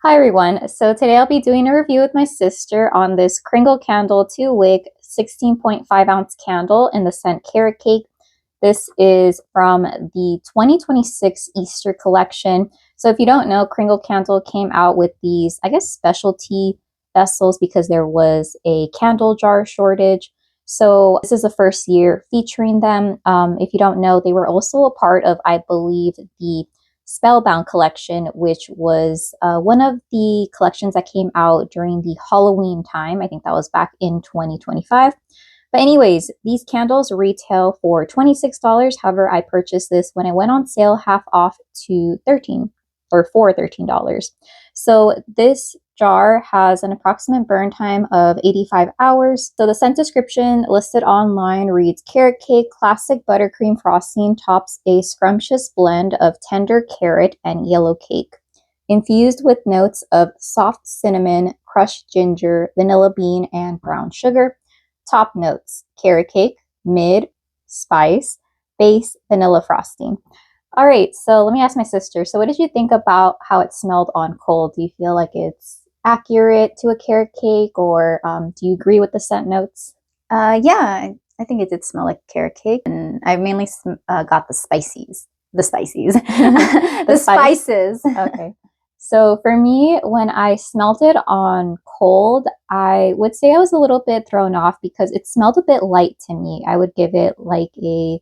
Hi everyone. So today I'll be doing a review with my sister on this Kringle Candle 2 wick 16.5 ounce candle in the scent Carrot Cake. This is from the 2026 Easter collection. So if you don't know, Kringle Candle came out with these, I guess, specialty vessels because there was a candle jar shortage. So this is the first year featuring them. If you don't know, they were also a part of, I believe, the Spellbound collection, which was one of the collections that came out during the Halloween time. I think that was back in 2025. But anyways, these candles retail for $26. However, I purchased this when it went on sale half off to $13 or for $13. So this jar has an approximate burn time of 85 hours. So the scent description listed online reads, Carrot Cake classic buttercream frosting tops a scrumptious blend of tender carrot and yellow cake, infused with notes of soft cinnamon, crushed ginger, vanilla bean, and brown sugar. Top notes: carrot cake, mid, spice, base, vanilla frosting. All right, so let me ask my sister. So what did you think about how it smelled on cold? Do you feel like it's accurate to a carrot cake, or do you agree with the scent notes? Yeah, I think it did smell like carrot cake, and I mainly got the spices. The spices. The spices. Okay. So for me, when I smelled it on cold, I would say I was a little bit thrown off because it smelled a bit light to me. I would give it like a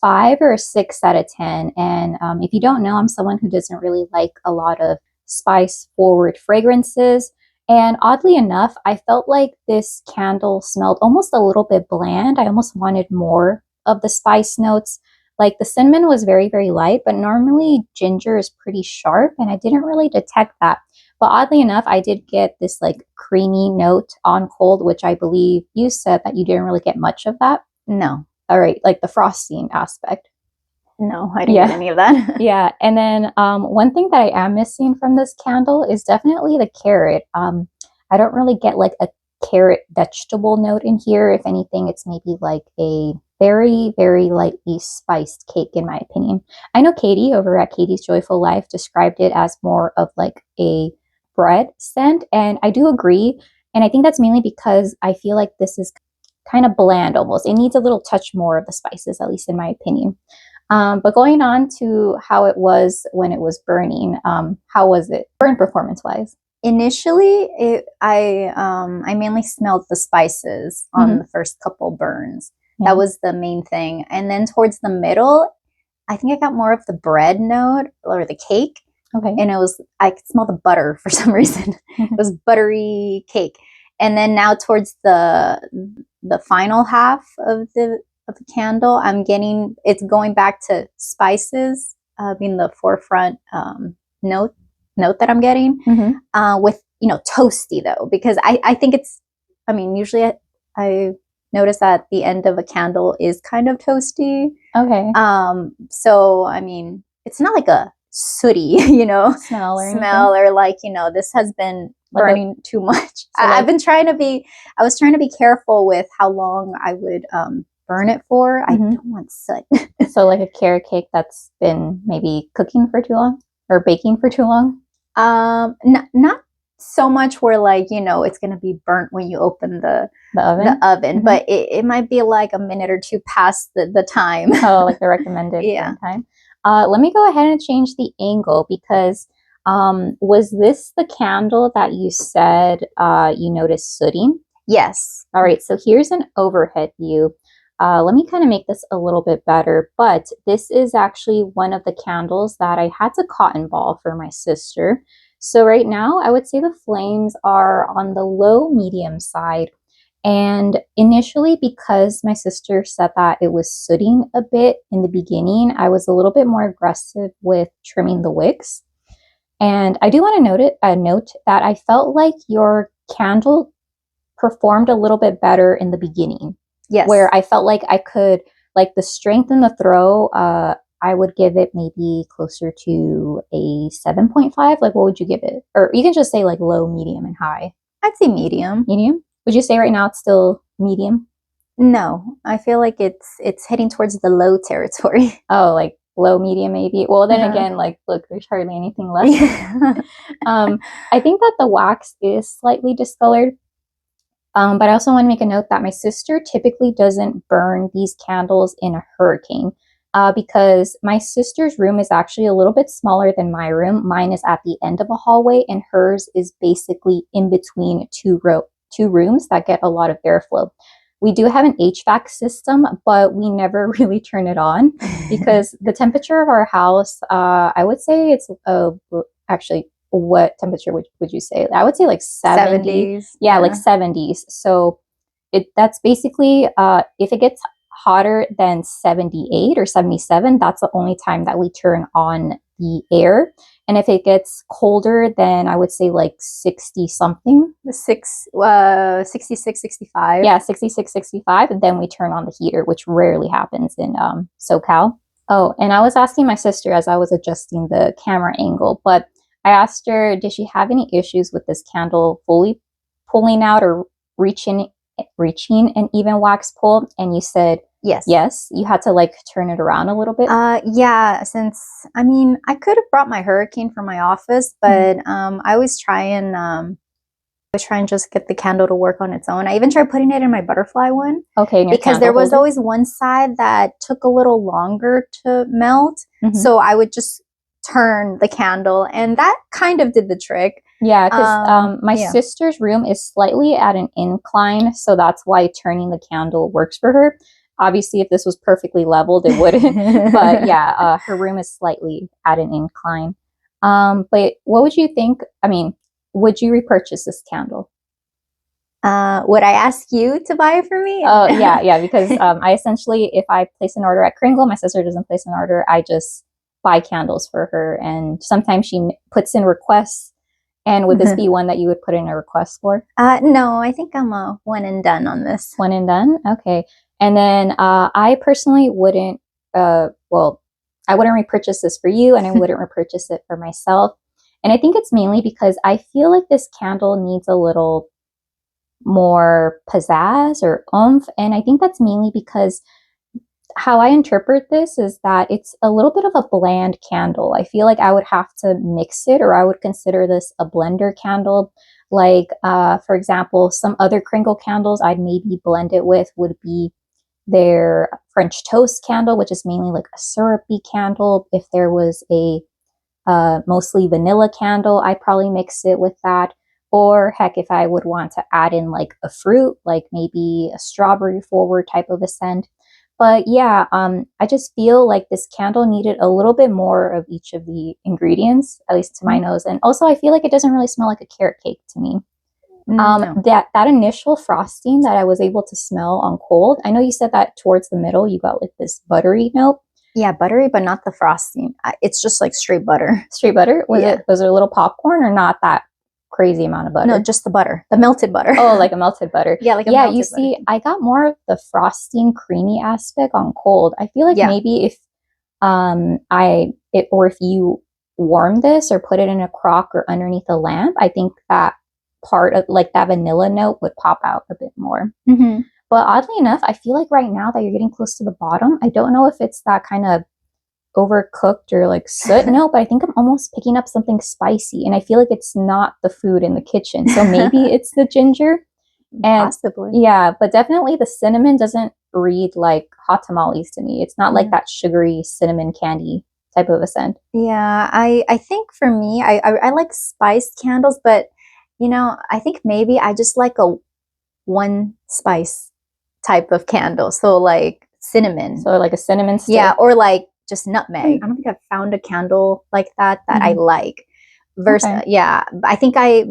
5 or a 6 out of 10. And if you don't know, I'm someone who doesn't really like a lot of spice forward fragrances. And oddly enough, I felt like this candle smelled almost a little bit bland. I almost wanted more of the spice notes. Like the cinnamon was very, very light, but normally ginger is pretty sharp, and I didn't really detect that. But oddly enough, I did get this like creamy note on cold, which I believe you said that you didn't really get much of that. No. All right, like the frosting aspect. No, I didn't get any of that. Yeah, and then one thing that I am missing from this candle is definitely the carrot. I don't really get like a carrot vegetable note in here. If anything, it's maybe like a very, very lightly spiced cake, in my opinion. I know Katie over at Katie's Joyful Life described it as more of like a bread scent, and I do agree. And I think that's mainly because I feel like this is kind of bland almost. It needs a little touch more of the spices, at least in my opinion. But going on to how it was when it was burning, how was it burn performance wise? Initially, I mainly smelled the spices on the first couple burns. Yeah. That was the main thing. And then towards the middle, I think I got more of the bread note or the cake. Okay. And I could smell the butter for some reason. It was buttery cake. And then now towards the final half of the candle, it's going back to spices, being the forefront note that I'm getting, with, toasty though, because I think usually I notice that the end of a candle is kind of toasty. Okay. So, it's not like a sooty, smell or like, this has been burning too much. So I was trying to be careful with how long I would burn it for. I don't want soot. So like a carrot cake that's been maybe cooking for too long or baking for too long? Not so much where like, it's going to be burnt when you open the oven, but it might be like a minute or two past the time. Oh, like the recommended time. Let me go ahead and change the angle because was this the candle that you said you noticed sooting? Yes. All right, so here's an overhead view. Let me kind of make this a little bit better, but this is actually one of the candles that I had to cotton ball for my sister. So right now, I would say the flames are on the low medium side. And initially, because my sister said that it was sooting a bit in the beginning, I was a little bit more aggressive with trimming the wicks. And I do want to note that I felt like your candle performed a little bit better in the beginning. Yes. Where I felt like I could, like the strength in the throw, I would give it maybe closer to a 7.5. Like, what would you give it? Or you can just say like low, medium, and high. I'd say medium. Medium? Would you say right now it's still medium? No, I feel like it's heading towards the low territory. Oh, like low, medium, maybe. Well, then again, like, look, there's hardly anything left. I think that the wax is slightly discolored. But I also want to make a note that my sister typically doesn't burn these candles in a hurricane because my sister's room is actually a little bit smaller than my room. Mine is at the end of a hallway, and hers is basically in between two rooms that get a lot of airflow. We do have an HVAC system, but we never really turn it on because the temperature of our house, I would say it's actually, what temperature would you say? I would say like 70s. Yeah, like 70s. So that's basically if it gets hotter than 78 or 77, that's the only time that we turn on the air. And if it gets colder, then I would say like 60 something. 66, 65. Yeah, 66, 65. And then we turn on the heater, which rarely happens in SoCal. Oh, and I was asking my sister as I was adjusting the camera angle, but I asked her, did she have any issues with this candle fully pulling out or reaching an even wax pull? And you said yes. You had to like turn it around a little bit. Yeah, since I mean I could have brought my hurricane from my office, but I always try and just get the candle to work on its own. I even tried putting it in my butterfly one. Okay, because there was always one side that took a little longer to melt. So I would just turn the candle, and that kind of did the trick. Yeah, because my sister's room is slightly at an incline, so that's why turning the candle works for her. Obviously, if this was perfectly leveled, it wouldn't. But yeah, her room is slightly at an incline. But what would you think? I mean, would you repurchase this candle? Would I ask you to buy it for me? Oh, yeah, because I essentially, if I place an order at Kringle, my sister doesn't place an order, I just buy candles for her, and sometimes she puts in requests. And would this be one that you would put in a request for? No, I think I'm a one and done on this. One and done? Okay. And then I personally wouldn't, I wouldn't repurchase this for you, and I wouldn't repurchase it for myself. And I think it's mainly because I feel like this candle needs a little more pizzazz or oomph. And I think that's mainly because how I interpret this is that it's a little bit of a bland candle. I feel like I would have to mix it, or I would consider this a blender candle. Like, for example, some other Kringle candles I'd maybe blend it with would be their French toast candle, which is mainly like a syrupy candle. If there was a mostly vanilla candle, I'd probably mix it with that. Or heck, if I would want to add in like a fruit, like maybe a strawberry forward type of a scent. But yeah, I just feel like this candle needed a little bit more of each of the ingredients, at least to my nose. And also, I feel like it doesn't really smell like a carrot cake to me. No. That initial frosting that I was able to smell on cold, I know you said that towards the middle, you got like this buttery note. Yeah, buttery, but not the frosting. It's just like straight butter. Straight butter? Was it a little popcorn or not that crazy amount of butter? No, just the butter, the melted butter. Oh, like a melted butter. Yeah, like a melted butter. See, I got more of the frosting creamy aspect on cold. I feel like maybe if if you warm this or put it in a crock or underneath a lamp, I think that part of like that vanilla note would pop out a bit more. But oddly enough, I feel like right now that you're getting close to the bottom, I don't know if it's that kind of overcooked or like soot. No, but I think I'm almost picking up something spicy, and I feel like it's not the food in the kitchen. So maybe it's the ginger. And possibly. Yeah, but definitely the cinnamon doesn't read like hot tamales to me. It's not like that sugary cinnamon candy type of a scent. Yeah, I think for me, I like spiced candles, but you know, I think maybe I just like a one spice type of candle. So like cinnamon. So like a cinnamon stick. Yeah, or like just nutmeg. I don't think I've found a candle like that I like. Versus, yeah, I think I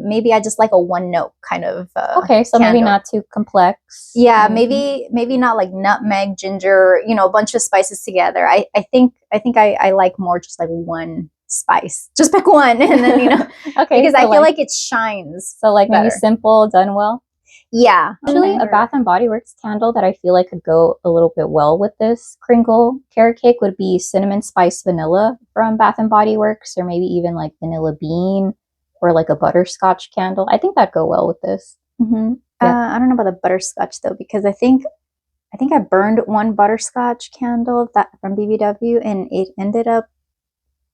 just like a one note kind of. So candle. Maybe not too complex. Yeah, maybe not like nutmeg, ginger, you know, a bunch of spices together. I think I like more just like one spice. Just pick one, and then you know, because I feel like it shines. So like better. Maybe simple, done well. Yeah. Actually, a Bath & Body Works candle that I feel like could go a little bit well with this Kringle carrot cake would be cinnamon spice vanilla from Bath & Body Works, or maybe even like vanilla bean, or like a butterscotch candle. I think that'd go well with this. I don't know about the butterscotch though, because I think I think I burned one butterscotch candle that from BBW, and it ended up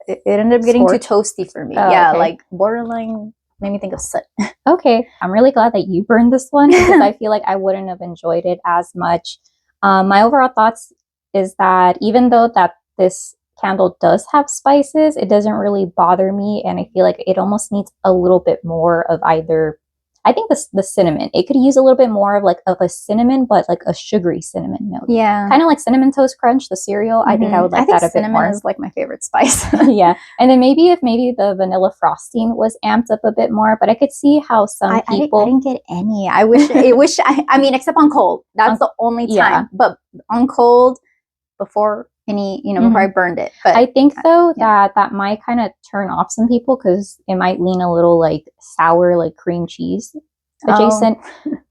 getting too toasty for me. Yeah, okay. Like borderline, made me think of soot. Okay, I'm really glad that you burned this one because I feel like I wouldn't have enjoyed it as much. My overall thoughts is that even though that this candle does have spices, it doesn't really bother me, and I feel like it almost needs a little bit more of either. I think the cinnamon. It could use a little bit more of a cinnamon, but like a sugary cinnamon note. Yeah, kind of like Cinnamon Toast Crunch, the cereal. I think I would like that a bit more. Cinnamon is like my favorite spice. Yeah, and then maybe the vanilla frosting was amped up a bit more, but I could see how some people. I didn't get any. I wish. I mean, except on cold. That's the only time. Yeah. But on cold, before any, before I burned it. But I think though that might kind of turn off some people because it might lean a little like sour, like cream cheese adjacent.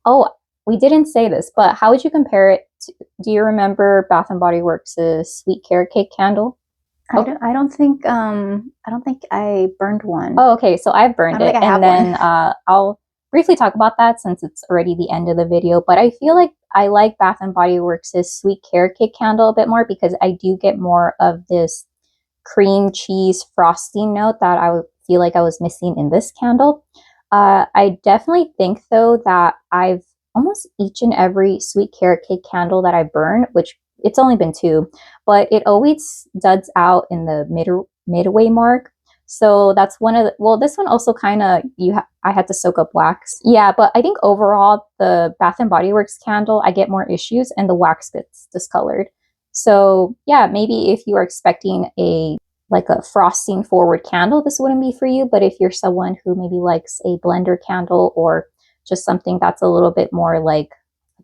Oh, we didn't say this, but how would you compare it to, do you remember Bath and Body Works' sweet carrot cake candle? I don't think I burned one. Oh, okay. So I've burned it, and then I'll briefly talk about that since it's already the end of the video. But I feel like I like Bath and Body Works' sweet carrot cake candle a bit more because I do get more of this cream cheese frosting note that I feel like I was missing in this candle. I definitely think though that I've almost each and every sweet carrot cake candle that I burn, which it's only been 2, but it always duds out in the midway mark. So that's one of the, well, this one also kind of, I had to soak up wax. Yeah, but I think overall the Bath and Body Works candle, I get more issues and the wax gets discolored. So yeah, maybe if you are expecting a frosting forward candle, this wouldn't be for you. But if you're someone who maybe likes a blender candle or just something that's a little bit more like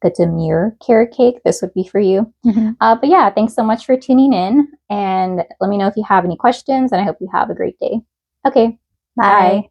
a demure carrot cake, this would be for you. But yeah, thanks so much for tuning in, and let me know if you have any questions, and I hope you have a great day. Okay, bye.